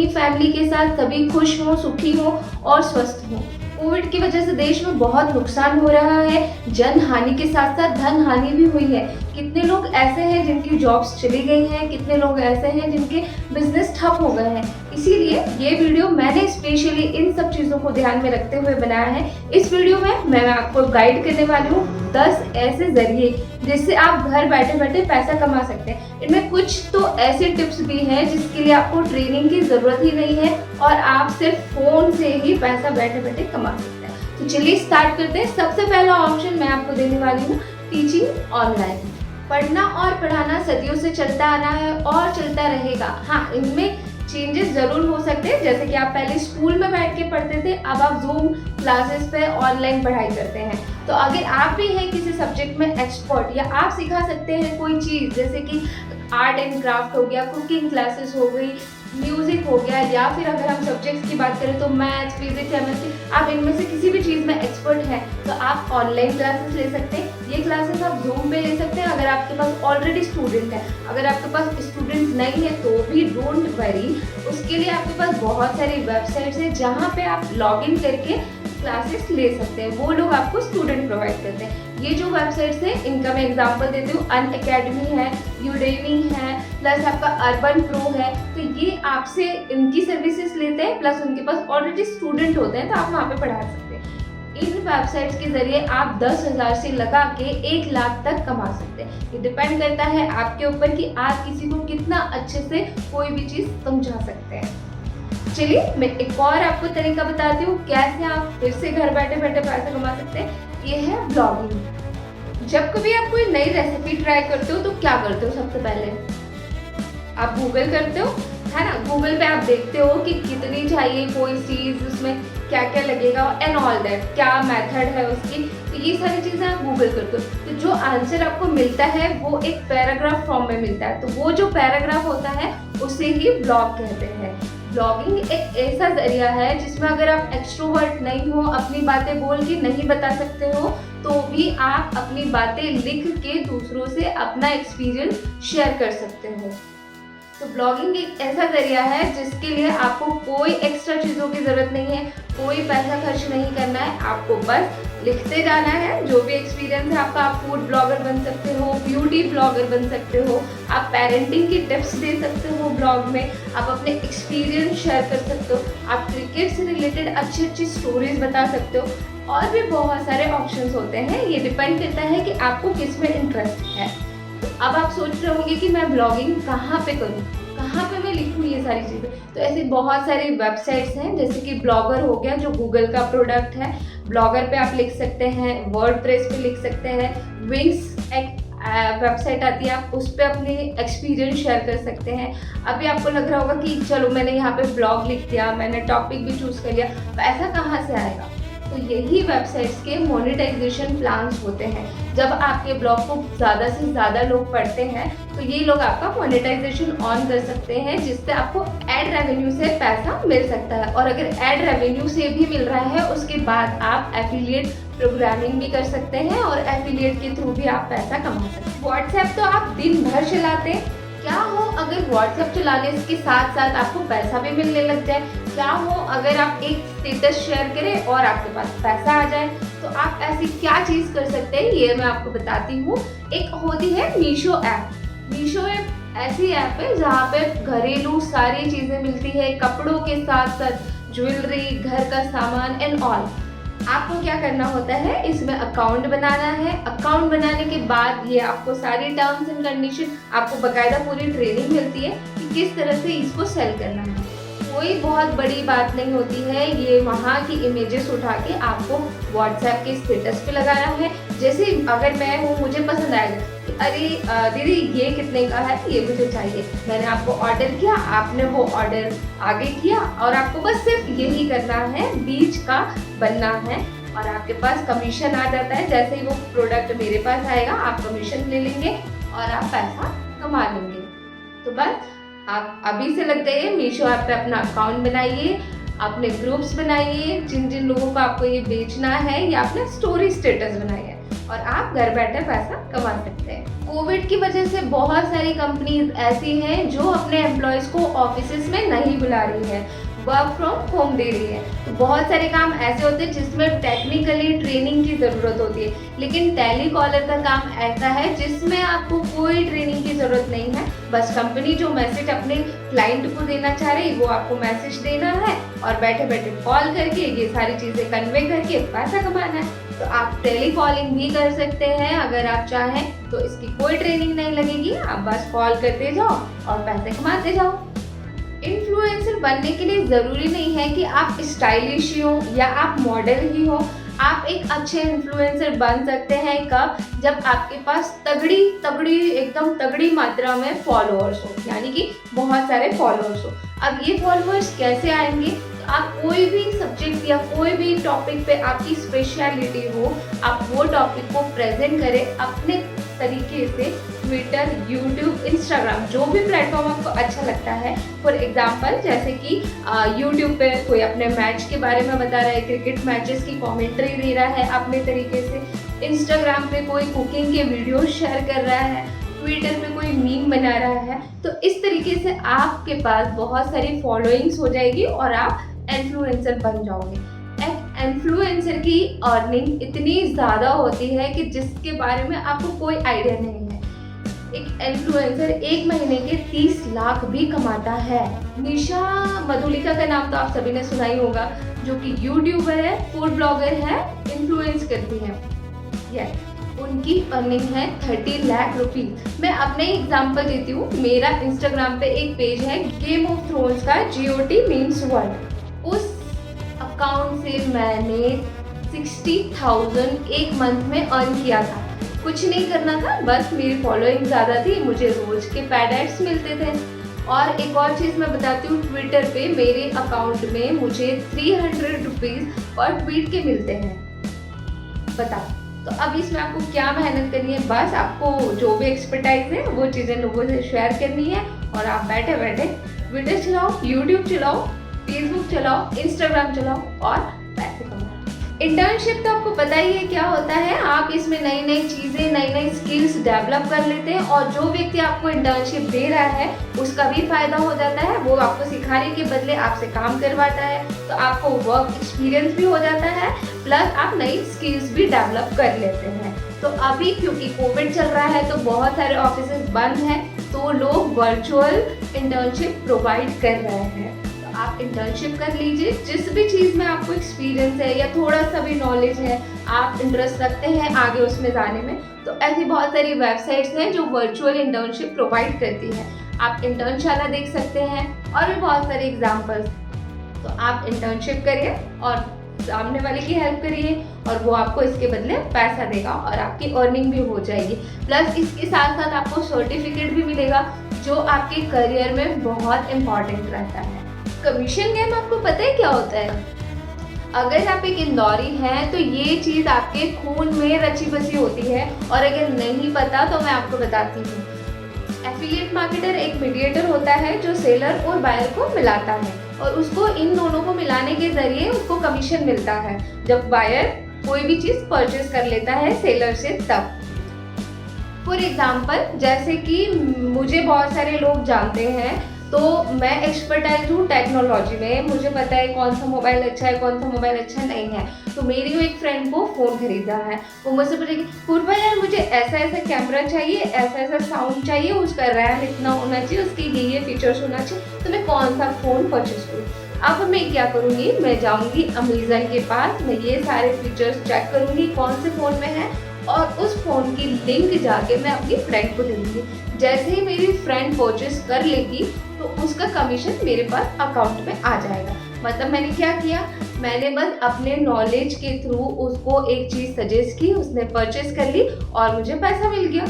अपनी फैमिली के साथ सभी खुश हों, सुखी हों और स्वस्थ हों। कोविड की वजह से देश में बहुत नुकसान हो रहा है, जन हानि के साथ साथ धन हानि भी हुई है। कितने लोग ऐसे हैं जिनकी जॉब्स चली गई हैं, कितने लोग ऐसे हैं जिनके बिजनेस ठप हो गए हैं। इसीलिए ये वीडियो मैंने स्पेशली इन सब चीज़ों को ध्यान में रखते हुए बनाया है। इस वीडियो में मैं आपको गाइड करने वाली हूँ 10 ऐसे जरिए जिससे आप घर बैठे बैठे पैसा कमा सकते हैं। इनमें कुछ तो ऐसे टिप्स भी हैं जिसके लिए आपको ट्रेनिंग की ज़रूरत ही नहीं है और आप सिर्फ फ़ोन से ही पैसा बैठे बैठे कमा सकते हैं। तो चलिए स्टार्ट करते हैं। सबसे पहला ऑप्शन मैं आपको देने वाली हूँ टीचिंग ऑनलाइन। पढ़ना और पढ़ाना सदियों से चलता आ रहा है और चलता रहेगा। हाँ, इनमें चेंजेस ज़रूर हो सकते हैं, जैसे कि आप पहले स्कूल में बैठ के पढ़ते थे, अब आप जूम क्लासेस पे ऑनलाइन पढ़ाई करते हैं। तो अगर आप भी हैं किसी सब्जेक्ट में एक्सपर्ट या आप सिखा सकते हैं कोई चीज़, जैसे कि आर्ट एंड क्राफ्ट हो गया, कुकिंग क्लासेस हो गई, म्यूज़िक हो गया, या फिर अगर हम सब्जेक्ट्स की बात करें तो मैथ्स, फिजिक्स, केमिस्ट्री, आप इनमें से किसी भी चीज़ में एक्सपर्ट हैं तो आप ऑनलाइन क्लासेस ले सकते हैं। ये क्लासेस आप जूम पे ले सकते हैं अगर आपके पास ऑलरेडी स्टूडेंट है। अगर आपके पास स्टूडेंट नहीं है तो भी डोंट वरी, उसके लिए आपके पास बहुत सारी वेबसाइट्स हैं जहाँ पे आप लॉगिन करके क्लासेस ले सकते हैं। वो लोग आपको स्टूडेंट प्रोवाइड करते हैं। ये जो वेबसाइट्स हैं इनका मैं एग्जांपल देती हूँ, अनअकैडमी है, यूडेमी है, प्लस आपका अर्बन प्रो है। तो ये आपसे इनकी सर्विसेज लेते हैं, प्लस उनके पास ऑलरेडी स्टूडेंट होते हैं तो आप वहाँ पे पढ़ा सकते हैं। इन वेबसाइट्स के जरिए आप 10,000 से लगा के 1 लाख तक कमा सकते हैं। ये डिपेंड करता है आपके ऊपर कि आप किसी को कितना अच्छे से कोई भी चीज़ समझा सकते हैं। चलिए मैं एक और आपको तरीका बताती हूँ कैसे आप फिर से घर बैठे बैठे पैसा कमा सकते हैं। ये है ब्लॉगिंग। जब कभी आप कोई नई रेसिपी ट्राई करते हो तो क्या करते हो? सबसे पहले आप गूगल करते हो, है ना। गूगल पे आप देखते हो कि कितनी चाहिए कोई चीज़, उसमें क्या क्या लगेगा एंड ऑल दैट, क्या मेथड है उसकी। तो ये सारी चीज़ें आप गूगल करते हो। तो जो आंसर आपको मिलता है वो एक पैराग्राफ फॉर्म में मिलता है। तो वो जो पैराग्राफ होता है उसे ही ब्लॉग कहते हैं। ब्लॉगिंग एक ऐसा जरिया है जिसमें अगर आप एक्सट्रोवर्ट नहीं हो, अपनी बातें बोल के नहीं बता सकते हो, तो भी आप अपनी बातें लिख के दूसरों से अपना एक्सपीरियंस शेयर कर सकते हो। तो ब्लॉगिंग एक ऐसा जरिया है जिसके लिए आपको कोई एक्स्ट्रा चीज़ों की ज़रूरत नहीं है, कोई पैसा खर्च नहीं करना है। आपको बस लिखते जाना है जो भी एक्सपीरियंस है आपका। आप फूड ब्लॉगर बन सकते हो, ब्यूटी ब्लॉगर बन सकते हो, आप पेरेंटिंग की टिप्स दे सकते हो ब्लॉग में, आप अपने एक्सपीरियंस शेयर कर सकते हो, आप क्रिकेट से रिलेटेड अच्छी अच्छी स्टोरीज बता सकते हो, और भी बहुत सारे ऑप्शंस होते हैं। ये डिपेंड करता है कि आपको किस में इंटरेस्ट है। अब आप सोच रहे होंगे कि मैं ब्लॉगिंग कहाँ पे करूँ, कहाँ पे मैं लिखूँ ये सारी चीज़ें। तो ऐसी बहुत सारी वेबसाइट्स हैं, जैसे कि ब्लॉगर हो गया जो गूगल का प्रोडक्ट है। ब्लॉगर पे आप लिख सकते हैं, वर्डप्रेस पे लिख सकते हैं, विंग्स एक वेबसाइट आती है, आप उस पर अपने एक्सपीरियंस शेयर कर सकते हैं। अभी आपको लग रहा होगा कि चलो मैंने यहाँ पे ब्लॉग लिख दिया, मैंने टॉपिक भी चूज़ कर लिया, पैसा कहाँ से आएगा? तो यही वेबसाइट्स के मोनेटाइजेशन प्लान्स होते हैं। जब आपके ब्लॉग को ज़्यादा से ज़्यादा लोग पढ़ते हैं तो ये लोग आपका मोनेटाइजेशन ऑन कर सकते हैं, जिससे आपको एड रेवेन्यू से पैसा मिल सकता है। और अगर एड रेवेन्यू से भी मिल रहा है उसके बाद आप एफिलिएट प्रोग्रामिंग भी कर सकते हैं और एफिलिएट के थ्रू भी आप पैसा कमा सकते हैं। व्हाट्सएप तो आप दिन भर चलाते हैं, क्या हो अगर व्हाट्सएप चलाने के साथ साथ आपको पैसा भी मिलने लग जाए? क्या हो अगर आप एक स्टेटस शेयर करें और आपके पास पैसा आ जाए? तो आप ऐसी क्या चीज़ कर सकते हैं ये मैं आपको बताती हूँ। एक होती है मीशो ऐप। मीशो ऐप ऐसी ऐप है जहाँ पे घरेलू सारी चीज़ें मिलती है, कपड़ों के साथ साथ ज्वेलरी, घर का सामान एंड ऑल। आपको क्या करना होता है, इसमें अकाउंट बनाना है। अकाउंट बनाने के बाद ये आपको सारी टर्म्स एंड कंडीशन, आपको बकायदा पूरी ट्रेनिंग मिलती है कि किस तरह से इसको सेल करना है। कोई बहुत बड़ी बात नहीं होती है, ये वहाँ की इमेजेस उठा के आपको व्हाट्सएप के स्टेटस पे लगाना है। जैसे अगर मैं हूँ, मुझे पसंद आएगा कि अरे दीदी ये कितने का है, ये मुझे चाहिए, मैंने आपको ऑर्डर किया, आपने वो ऑर्डर आगे किया, और आपको बस सिर्फ यही करना है, बीच का बनना है और आपके पास कमीशन आ जाता है। जैसे ही वो प्रोडक्ट मेरे पास आएगा आप कमीशन ले लेंगे और आप पैसा कमा लेंगे। तो बस आप अभी से लग जाइए, मीशो ऐप पे अपना अकाउंट बनाइए, अपने ग्रुप्स बनाइए, जिन जिन लोगों को आपको ये बेचना है, या अपना स्टोरी स्टेटस बनाइए। और आप घर बैठे पैसा कमा सकते हैं। कोविड की वजह से बहुत सारी कंपनीज ऐसी हैं जो अपने एम्प्लॉयज़ को ऑफिसेज में नहीं बुला रही है, वर्क फ्रॉम होम दे रही है। तो बहुत सारे काम ऐसे होते हैं जिसमें टेक्निकली ट्रेनिंग की ज़रूरत होती है, लेकिन टेली कॉलर का काम ऐसा है जिसमें आपको कोई ट्रेनिंग की ज़रूरत नहीं है। बस कंपनी जो मैसेज अपने क्लाइंट को देना चाह रही है वो आपको मैसेज देना है और बैठे बैठे कॉल करके ये सारी चीज़ें कन्वे करके पैसा कमाना है। तो आप टेली कॉलिंग भी कर सकते हैं अगर आप चाहें, तो इसकी कोई ट्रेनिंग नहीं लगेगी, आप बस कॉल करते जाओ और पैसे कमाते जाओ। इन्फ्लुएंसर बनने के लिए ज़रूरी नहीं है कि आप स्टाइलिश ही हो या आप मॉडल ही हो। आप एक अच्छे इन्फ्लुएंसर बन सकते हैं कब? जब आपके पास एकदम तगड़ी मात्रा में फॉलोअर्स हो, यानी कि बहुत सारे फॉलोअर्स हो। अब ये फॉलोअर्स कैसे आएंगे? आप कोई भी सब्जेक्ट या कोई भी टॉपिक पे आपकी स्पेशलिटी हो, आप वो टॉपिक को प्रेजेंट करें अपने तरीके से। ट्विटर, यूट्यूब, इंस्टाग्राम, जो भी प्लेटफॉर्म आपको अच्छा लगता है। फॉर एग्जांपल जैसे कि यूट्यूब पे कोई अपने मैच के बारे में बता रहा है, क्रिकेट मैचेस की कमेंट्री दे रहा है अपने तरीके से। इंस्टाग्राम पे कोई कुकिंग के वीडियो शेयर कर रहा है, ट्विटर पे कोई मीम बना रहा है। तो इस तरीके से आपके पास बहुत सारी फॉलोइंग्स हो जाएगी और आप इन्फ्लुएंसर बन जाओगे। एक इन्फ्लुएंसर की अर्निंग इतनी ज़्यादा होती है कि जिसके बारे में आपको कोई आइडिया नहीं है। एक इन्फ्लुएंसर एक महीने के 30 लाख भी कमाता है। निशा मधुलिका का नाम तो आप सभी ने सुना ही होगा, जो कि यूट्यूबर है, फूड ब्लॉगर है, इन्फ्लुएंस करती है। उनकी अर्निंग है 30 लाख रुपीज। मैं अपने एग्जांपल देती हूँ। मेरा इंस्टाग्राम पे एक पेज है गेम ऑफ थ्रोन्स का, GOT मीन्स वर्ल्ड। उस अकाउंट से मैंने 60,000 एक मंथ में अर्न किया था। कुछ नहीं करना था, बस मेरी फॉलोइंग ज़्यादा थी, मुझे रोज के पैड एड्स मिलते थे। और एक और चीज़ मैं बताती हूँ, ट्विटर पे मेरे अकाउंट में मुझे 300 रुपीज़ पर ट्वीट के मिलते हैं। बताओ, तो अब इसमें आपको क्या मेहनत करनी है? बस आपको जो भी एक्सपर्टाइज है वो चीज़ें लोगों से शेयर करनी है और आप बैठे बैठे ट्विटर चलाओ, यूट्यूब चलाओ, फेसबुक चलाओ, इंस्टाग्राम चलाओ और पैसे कमाओ। इंटर्नशिप तो आपको पता ही है क्या होता है। आप इसमें नई नई चीज़ें, नई नई स्किल्स डेवलप कर लेते हैं और जो व्यक्ति आपको इंटर्नशिप दे रहा है उसका भी फायदा हो जाता है। वो आपको सिखाने के बदले आपसे काम करवाता है, तो आपको वर्क एक्सपीरियंस भी हो जाता है, प्लस आप नई स्किल्स भी डेवलप कर लेते हैं। तो अभी क्योंकि कोविड चल रहा है तो बहुत सारे ऑफिसेज बंद हैं, तो लोग वर्चुअल इंटर्नशिप प्रोवाइड कर रहे हैं। आप इंटर्नशिप कर लीजिए। जिस भी चीज़ में आपको एक्सपीरियंस है या थोड़ा सा भी नॉलेज है, आप इंटरेस्ट रखते हैं आगे उसमें जाने में, तो ऐसी बहुत सारी वेबसाइट्स हैं जो वर्चुअल इंटर्नशिप प्रोवाइड करती हैं। आप इंटर्नशाला देख सकते हैं और भी बहुत सारे एग्जाम्पल्स। तो आप इंटर्नशिप करिए और सामने वाले की हेल्प करिए और वो आपको इसके बदले पैसा देगा और आपकी अर्निंग भी हो जाएगी। प्लस इसके साथ साथ आपको सर्टिफिकेट भी मिलेगा जो आपके करियर में बहुत इम्पॉर्टेंट रहता है। कमीशन गेम आपको पता है क्या होता है? अगर आप एक इंदौरी हैं तो ये चीज़ आपके खून में रची बसी होती है, और अगर नहीं पता तो मैं आपको बताती हूँ। एफिलिएट मार्केटर एक मीडिएटर होता है जो सेलर और बायर को मिलाता है और उसको इन दोनों को मिलाने के जरिए उसको कमीशन मिलता है जब बायर कोई भी चीज़ परचेज कर लेता है सेलर से तब। फॉर एग्जाम्पल जैसे कि मुझे बहुत सारे लोग जानते हैं, तो मैं एक्सपर्टाइज हूँ टेक्नोलॉजी में, मुझे पता है कौन सा मोबाइल अच्छा है, कौन सा मोबाइल अच्छा नहीं है। तो मेरी एक फ्रेंड को फ़ोन खरीदा है, वो मुझसे बोलेगी पूर्वा यार मुझे ऐसा ऐसा कैमरा चाहिए, ऐसा ऐसा साउंड चाहिए, उसका रैम इतना होना चाहिए, उसके ये फीचर्स होना चाहिए, तो मैं कौन सा फ़ोन परचेज करूँ। अब मैं क्या करूँगी, मैं जाऊँगी अमेज़न के पास, मैं ये सारे फीचर्स चेक करूँगी कौन से फ़ोन में है और उस फ़ोन की लिंक जाके मैं अपनी फ्रेंड को दे दूँगी। जैसे ही मेरी फ्रेंड परचेज कर लेगी तो उसका कमीशन मेरे पास अकाउंट में आ जाएगा। मतलब मैंने क्या किया, मैंने बस अपने नॉलेज के थ्रू उसको एक चीज़ सजेस्ट की, उसने परचेज कर ली और मुझे पैसा मिल गया।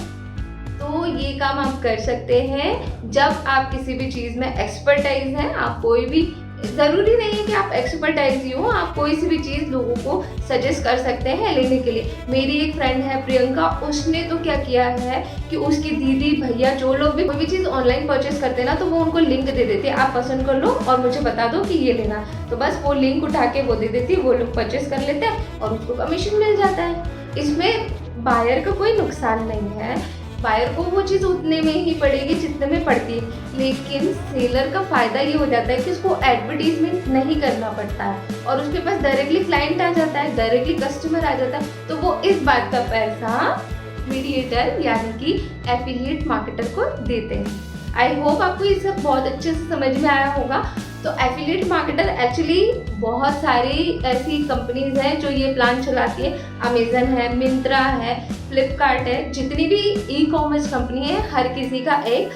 तो ये काम आप कर सकते हैं जब आप किसी भी चीज़ में एक्सपर्टाइज हैं। आप कोई भी, ज़रूरी नहीं है कि आप एक्सपर्टाइज ही हो, आप कोई सी भी चीज़ लोगों को सजेस्ट कर सकते हैं लेने के लिए। मेरी एक फ्रेंड है प्रियंका, उसने तो क्या किया है कि उसकी दीदी भैया जो लोग भी कोई भी चीज़ ऑनलाइन परचेस करते हैं ना, तो वो उनको लिंक दे देती है, आप पसंद कर लो और मुझे बता दो कि ये लेना। तो बस वो लिंक उठा के वो दे देती है, वो लोग परचेस कर लेते हैं और उसको कमीशन मिल जाता है। इसमें बायर का कोई नुकसान नहीं है, बायर को वो चीज़ उतने में ही पड़ेगी जितने में पड़ती है, लेकिन सेलर का फ़ायदा ये हो जाता है कि उसको एडवर्टीजमेंट नहीं करना पड़ता है और उसके पास डायरेक्टली क्लाइंट आ जाता है, डायरेक्टली कस्टमर आ जाता है, तो वो इस बात का पैसा मीडिएटर यानी कि एफिलिएट मार्केटर को देते हैं। आई होप आपको ये सब बहुत अच्छे से समझ में आया होगा। तो एफिलिएट मार्केटर एक्चुअली बहुत सारी ऐसी कंपनीज हैं जो ये प्लान चलाती है। अमेजन है, मिंत्रा है, फ्लिपकार्ट है, जितनी भी ई कॉमर्स कंपनी है हर किसी का एक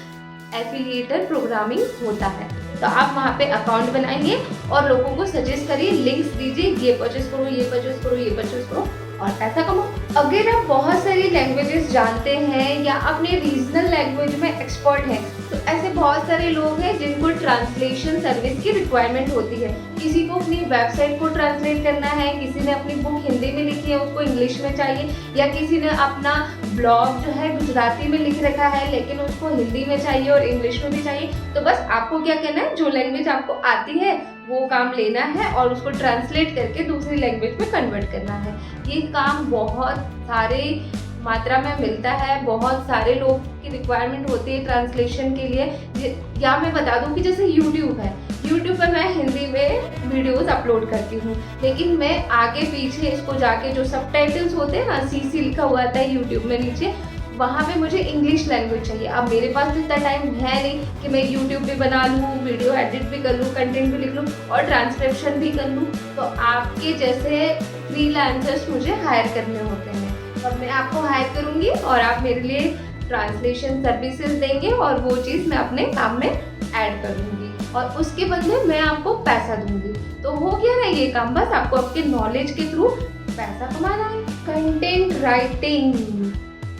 एफिलिएटर प्रोग्रामिंग होता है। तो आप वहाँ पे अकाउंट बनाइए और लोगों को सजेस्ट करिए, लिंक्स दीजिए, ये परचेस करो, ये परचेस करो, ये परचेस करो और पैसा कमाओ। अगर आप बहुत सारी लैंग्वेजेस जानते हैं या अपने रीजनल लैंग्वेज में एक्सपर्ट हैं, तो ऐसे बहुत सारे लोग हैं जिनको ट्रांसलेशन सर्विस की रिक्वायरमेंट होती है। किसी को अपनी वेबसाइट को ट्रांसलेट करना है, किसी ने अपनी बुक हिंदी में लिखी है उसको इंग्लिश में चाहिए, या किसी ने अपना ब्लॉग जो है गुजराती में लिख रखा है लेकिन उसको हिंदी में चाहिए और इंग्लिश में भी चाहिए। तो बस आपको क्या करना है, जो लैंग्वेज आपको आती है वो काम लेना है और उसको ट्रांसलेट करके दूसरी लैंग्वेज में कन्वर्ट करना है। ये काम बहुत सारे मात्रा में मिलता है, बहुत सारे लोग की रिक्वायरमेंट होती है ट्रांसलेशन के लिए। या मैं बता दूं कि जैसे यूट्यूब है, यूट्यूब पर मैं हिंदी में वीडियोस अपलोड करती हूँ, लेकिन मैं आगे पीछे इसको जाके जो सबटाइटल्स होते हैं ना, सीसी लिखा हुआ आता है यूट्यूब में नीचे, वहाँ पे मुझे इंग्लिश लैंग्वेज चाहिए। अब मेरे पास इतना टाइम है नहीं कि मैं यूट्यूब भी बना लूँ, वीडियो एडिट भी कर लूँ, कंटेंट भी लिख लूँ और ट्रांसक्रिप्शन भी कर लूँ। तो आपके जैसे फ्रीलांसर्स मुझे हायर करने होते हैं, अब मैं आपको हायर करूँगी और आप मेरे लिए ट्रांसलेशन सर्विसेज देंगे और वो चीज़ मैं अपने काम में ऐड करूँगी और उसके बदले मैं आपको पैसा दूँगी। तो हो गया ना ये काम, बस आपको आपके नॉलेज के थ्रू पैसा कमाना है। कंटेंट राइटिंग,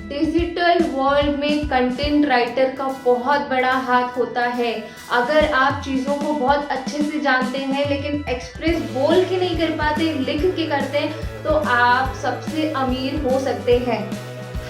डिजिटल वर्ल्ड में कंटेंट राइटर का बहुत बड़ा हाथ होता है। अगर आप चीज़ों को बहुत अच्छे से जानते हैं लेकिन एक्सप्रेस बोल के नहीं कर पाते, लिख के करते हैं, तो आप सबसे अमीर हो सकते हैं।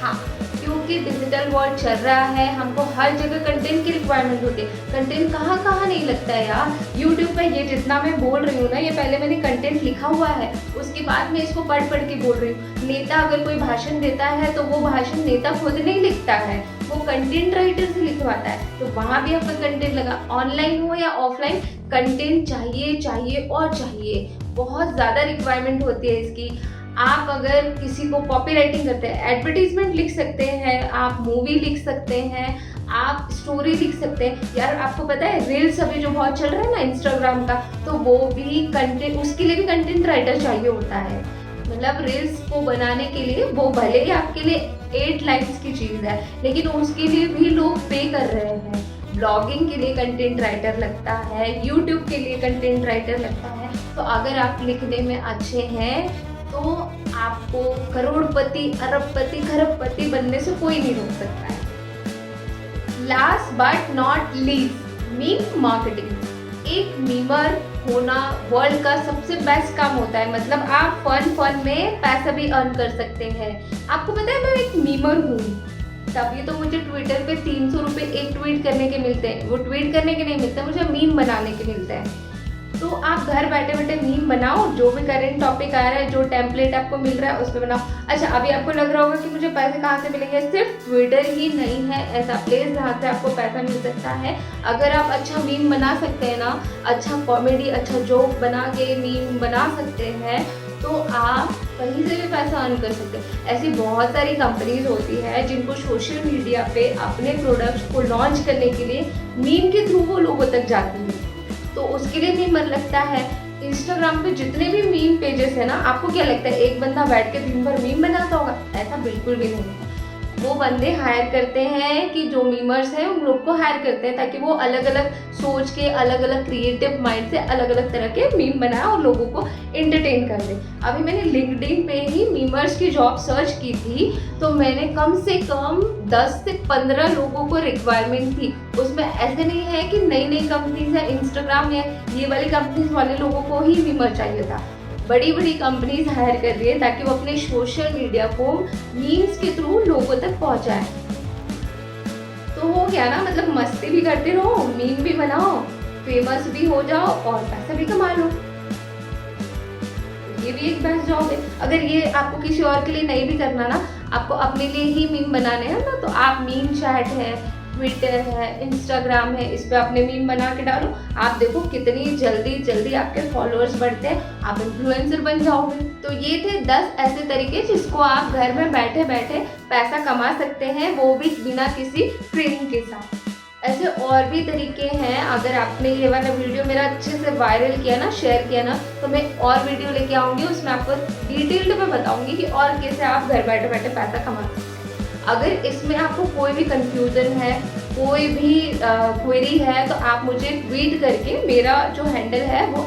हाँ, क्योंकि डिजिटल वर्ल्ड चल रहा है, हमको हर जगह कंटेंट की रिक्वायरमेंट होती है। कंटेंट कहाँ कहाँ नहीं लगता है यार। यूट्यूब पर ये जितना मैं बोल रही हूँ ना, ये पहले मैंने कंटेंट लिखा हुआ है, उसके बाद मैं इसको पढ़ पढ़ के बोल रही हूँ। नेता अगर कोई भाषण देता है तो वो भाषण नेता खुद नहीं लिखता है, वो कंटेंट राइटर से लिखवाता है। तो वहाँ भी आपका कंटेंट लगा, ऑनलाइन हो या ऑफलाइन, कंटेंट चाहिए चाहिए और चाहिए। बहुत ज़्यादा रिक्वायरमेंट होती है इसकी। आप अगर किसी को कॉपी राइटिंग करते हैं, एडवर्टीजमेंट लिख सकते हैं, आप मूवी लिख सकते हैं, आप स्टोरी लिख सकते हैं। यार आपको पता है रील्स अभी जो बहुत चल रहा है ना इंस्टाग्राम का, तो वो भी कंटेंट, उसके लिए भी कंटेंट राइटर चाहिए होता है। मतलब रील्स को बनाने के लिए वो भले ही आपके लिए 8 लाइन्स की चीज़ है, लेकिन उसके लिए भी लोग पे कर रहे हैं। ब्लॉगिंग के लिए कंटेंट राइटर लगता है, यूट्यूब के लिए कंटेंट राइटर लगता है। तो अगर आप लिखने में अच्छे हैं तो आपको करोड़पति, अरबपति, खरबपति बनने से कोई नहीं रोक सकता है। Last but not least, meme marketing. एक मीमर होना वर्ल्ड का सबसे बेस्ट काम होता है। मतलब आप फन में पैसा भी अर्न कर सकते हैं। आपको पता है मैं एक मीमर हूँ, तभी तो मुझे ट्विटर पे 300 रुपये एक ट्वीट करने के मिलते हैं। वो ट्वीट करने के नहीं मिलते, मुझे मीम बनाने के मिलते हैं। तो आप घर बैठे बैठे मीम बनाओ, जो भी करंट टॉपिक आ रहा है, जो टेम्पलेट आपको मिल रहा है उस पर बनाओ। अच्छा, अभी आपको लग रहा होगा कि मुझे पैसे कहाँ से मिलेंगे। सिर्फ ट्विटर ही नहीं है ऐसा प्लेस जहाँ से आपको पैसा मिल सकता है। अगर आप अच्छा मीम बना सकते हैं ना, अच्छा कॉमेडी, अच्छा जोक बना के मीम बना सकते हैं, तो आप कहीं से भी पैसा अर्न कर सकते हैं। ऐसी बहुत सारी कंपनीज होती है जिनको सोशल मीडिया पे अपने प्रोडक्ट्स को लॉन्च करने के लिए मीम के थ्रू वो लोगों तक जाती है, तो उसके लिए मीम लगता है। इंस्टाग्राम पे जितने भी मीम पेजेस है ना, आपको क्या लगता है एक बंदा बैठ के दिन भर मीम बनाता होगा? ऐसा बिल्कुल भी नहीं है। वो बंदे हायर करते हैं कि जो मीमर्स हैं उन लोग को हायर करते हैं ताकि वो अलग अलग सोच के, अलग अलग क्रिएटिव माइंड से अलग अलग तरह के मीम बनाए और लोगों को एंटरटेन कर दे। अभी मैंने लिंक्डइन पे ही मीमर्स की जॉब सर्च की थी, तो मैंने कम से कम 10 से 15 लोगों को रिक्वायरमेंट थी। उसमें ऐसे नहीं है कि नई नई कंपनीज है, इंस्टाग्राम है, ये वाली कंपनीज वाले लोगों को ही मीमर चाहिए था। बड़ी बड़ी कंपनीज हायर कर रही है ताकि वो अपने सोशल मीडिया को मीम्स के थ्रू लोगों तक पहुंचाए। तो हो गया ना, मतलब मस्ती भी करते रहो, मीम भी बनाओ, फेमस भी हो जाओ और पैसा भी कमा लो। ये ये भी एक बेस्ट जॉब है। अगर ये आपको किसी और के लिए नहीं भी करना ना, आपको अपने लिए ही मीम बनाने हैं ना, तो आप मीम चैट है, ट्विटर है, इंस्टाग्राम है, इस पे अपने मीम बना के डालो। आप देखो कितनी जल्दी जल्दी आपके फॉलोअर्स बढ़ते हैं, आप इन्फ्लुएंसर बन जाओगे। तो ये थे 10 ऐसे तरीके जिसको आप घर में बैठे बैठे पैसा कमा सकते हैं, वो भी बिना किसी ट्रेनिंग के साथ। ऐसे और भी तरीके हैं। अगर आपने ये वाला वीडियो मेरा अच्छे से वायरल किया ना, शेयर किया ना, तो मैं और वीडियो लेके आऊँगी, उसमें आपको डिटेल्ड में बताऊँगी कि और कैसे आप घर बैठे बैठे पैसा कमा सकते हैं। अगर इसमें आपको कोई भी कंफ्यूजन है, कोई भी क्वेरी है, तो आप मुझे ट्वीट करके, मेरा जो हैंडल है वो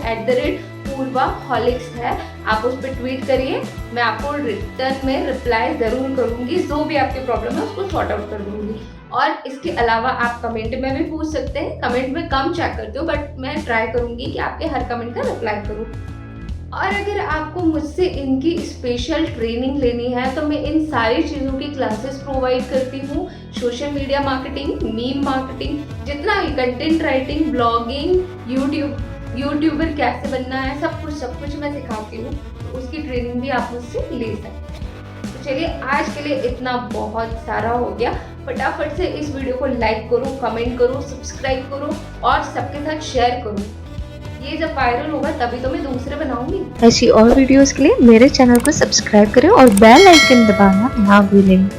@पूर्वाहॉलिक्स है, आप उस पर ट्वीट करिए। मैं आपको रिटर्न में रिप्लाई ज़रूर करूँगी, जो भी आपकी प्रॉब्लम है उसको सॉर्ट आउट कर दूँगी। और इसके अलावा आप कमेंट में भी पूछ सकते हैं। कमेंट में कम चेक करती हूँ, बट मैं ट्राई करूँगी कि आपके हर कमेंट का रिप्लाई करूँ। और अगर आपको मुझसे इनकी स्पेशल ट्रेनिंग लेनी है, तो मैं इन सारी चीज़ों की क्लासेस प्रोवाइड करती हूँ। Social media marketing, meme marketing, जितना भी कंटेंट राइटिंग, ब्लॉगिंग, यूट्यूबर कैसे बनना है, सब कुछ मैं सिखाती हूँ। तो उसकी ट्रेनिंग भी आप मुझसे ले सकते हैं। तो चलिए, आज के लिए इतना बहुत सारा हो गया। फटाफट से इस वीडियो को लाइक करो, कमेंट करो, सब्सक्राइब करो और सबके साथ शेयर करो। ये जब वायरल होगा तभी तो मैं दूसरे बनाऊंगी। ऐसी और वीडियोस के लिए मेरे चैनल को सब्सक्राइब करें और बेल आइकन दबाना ना भूलें।